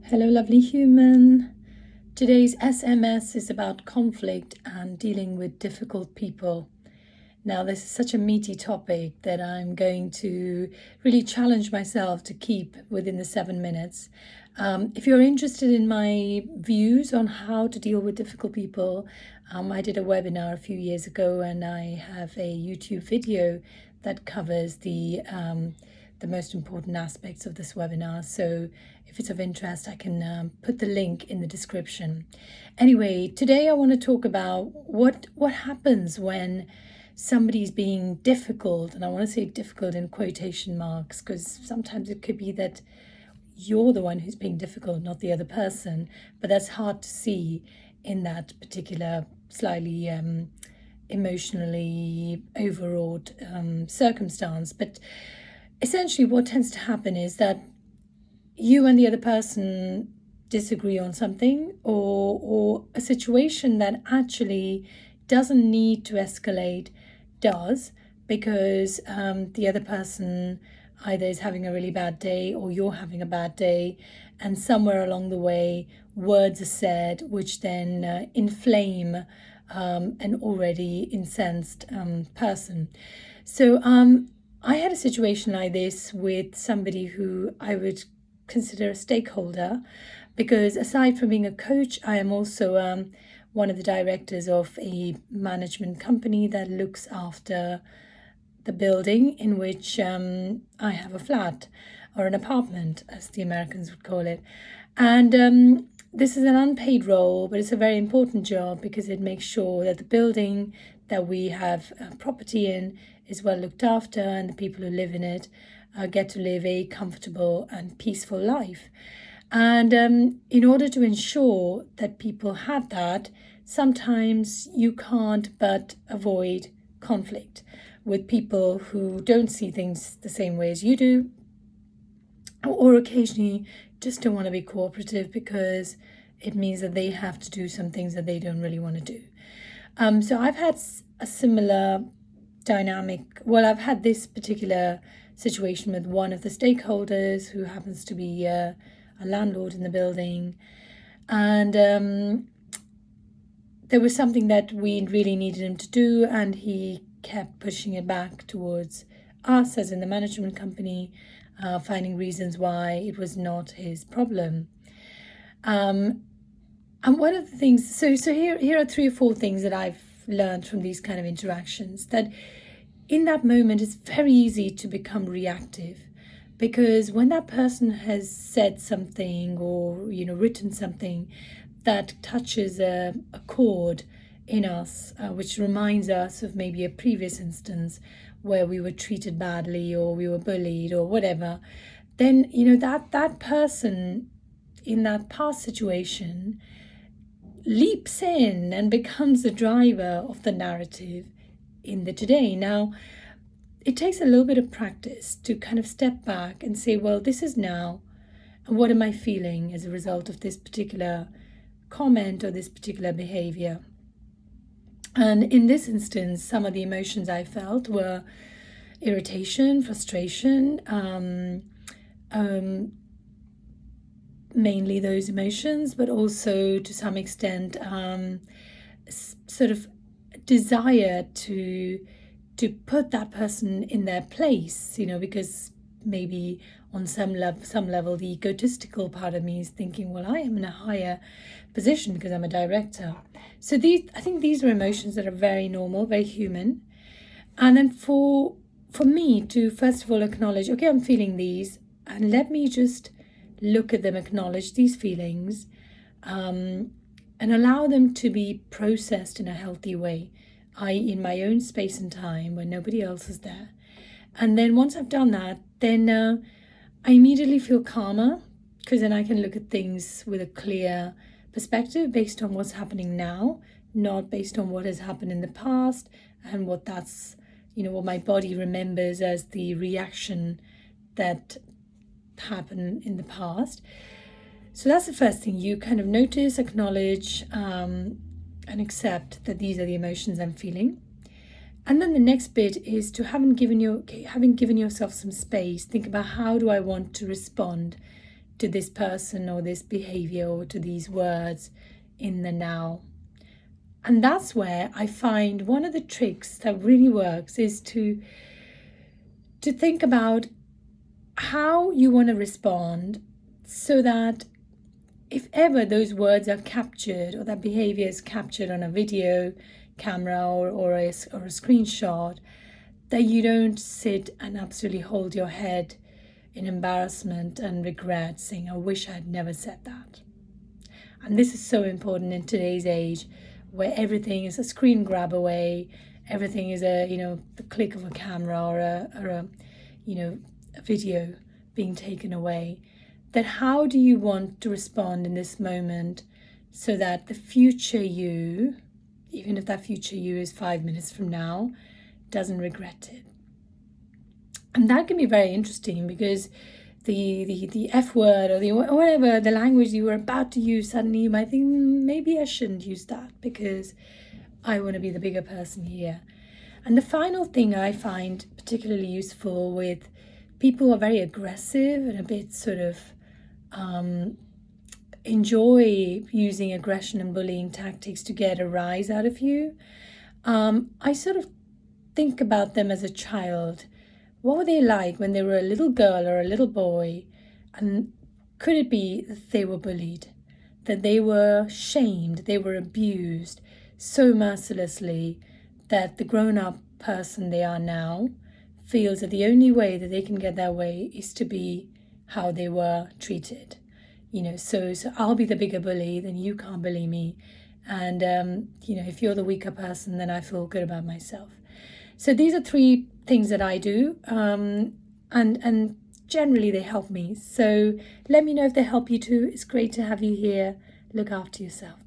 Hello, lovely human. Today's SMS is about conflict and dealing with difficult people. Now, this is such a meaty topic that I'm going to really challenge myself to keep within the 7 minutes. If you're interested in my views on how to deal with difficult people, I did a webinar a few years ago, and I have a YouTube video that covers the most important aspects of this webinar. So if it's of interest, I can put the link in the description. Anyway, today I want to talk about what happens when somebody's being difficult, and I want to say difficult in quotation marks, because sometimes it could be that you're the one who's being difficult, not the other person, but that's hard to see in that particular slightly emotionally overwrought circumstance. But essentially what tends to happen is that you and the other person disagree on something, or a situation that actually doesn't need to escalate does, because the other person either is having a really bad day or you're having a bad day, and somewhere along the way words are said which then inflame an already incensed person. So I had a situation like this with somebody who I would consider a stakeholder, because aside from being a coach, I am also one of the directors of a management company that looks after the building in which I have a flat, or an apartment as the Americans would call it. And this is an unpaid role, but it's a very important job because it makes sure that the building that we have property in is well looked after, and the people who live in it get to live a comfortable and peaceful life. And in order to ensure that people have that, sometimes you can't but avoid conflict with people who don't see things the same way as you do, or occasionally just don't want to be cooperative because it means that they have to do some things that they don't really want to do. So I've had a similar dynamic. Well, I've had this particular situation with one of the stakeholders who happens to be a landlord in the building, and there was something that we really needed him to do, and he kept pushing it back towards us as in the management company, finding reasons why it was not his problem. And one of the things, so here are 3 or 4 things that I've learned from these kind of interactions, that in that moment it's very easy to become reactive, because when that person has said something or written something that touches a chord in us, which reminds us of maybe a previous instance where we were treated badly or we were bullied or whatever, then that person in that past situation leaps in and becomes the driver of the narrative in the today. Now, it takes a little bit of practice to kind of step back and say, well, this is now, and what am I feeling as a result of this particular comment or this particular behavior? And in this instance, some of the emotions I felt were irritation, frustration, mainly those emotions, but also to some extent sort of desire to put that person in their place, because maybe on some level the egotistical part of me is thinking, well, I am in a higher position because I'm a director. So I think these are emotions that are very normal, very human. And then for me to first of all acknowledge, okay, I'm feeling these, and let me just look at them, acknowledge these feelings, and allow them to be processed in a healthy way, i.e. in my own space and time when nobody else is there. And then once I've done that, then I immediately feel calmer, because then I can look at things with a clear perspective based on what's happening now, not based on what has happened in the past and what my body remembers as the reaction that happened in the past. So that's the first thing. You kind of notice, acknowledge, and accept that these are the emotions I'm feeling. And then the next bit is to having given yourself some space, think about, how do I want to respond to this person or this behavior or to these words in the now. And that's where I find one of the tricks that really works is to think about how you want to respond, so that if ever those words are captured or that behavior is captured on a video camera or a screenshot, that you don't sit and absolutely hold your head in embarrassment and regret, saying, I wish I had never said that. And this is so important in today's age, where everything is a screen grab away, everything is the click of a camera or a video being taken away. That how do you want to respond in this moment, so that the future you, even if that future you is 5 minutes from now, doesn't regret it? And that can be very interesting, because the F word or the whatever, the language you were about to use, suddenly you might think, maybe I shouldn't use that because I want to be the bigger person here. And the final thing I find particularly useful with people who are very aggressive and a bit sort of enjoy using aggression and bullying tactics to get a rise out of you, I sort of think about them as a child. What were they like when they were a little girl or a little boy? And could it be that they were bullied, that they were shamed, they were abused so mercilessly that the grown-up person they are now feels that the only way that they can get their way is to be how they were treated? So I'll be the bigger bully, then you can't bully me. And, if you're the weaker person, then I feel good about myself. So these are 3 things that I do, and generally they help me. So let me know if they help you too. It's great to have you here. Look after yourself.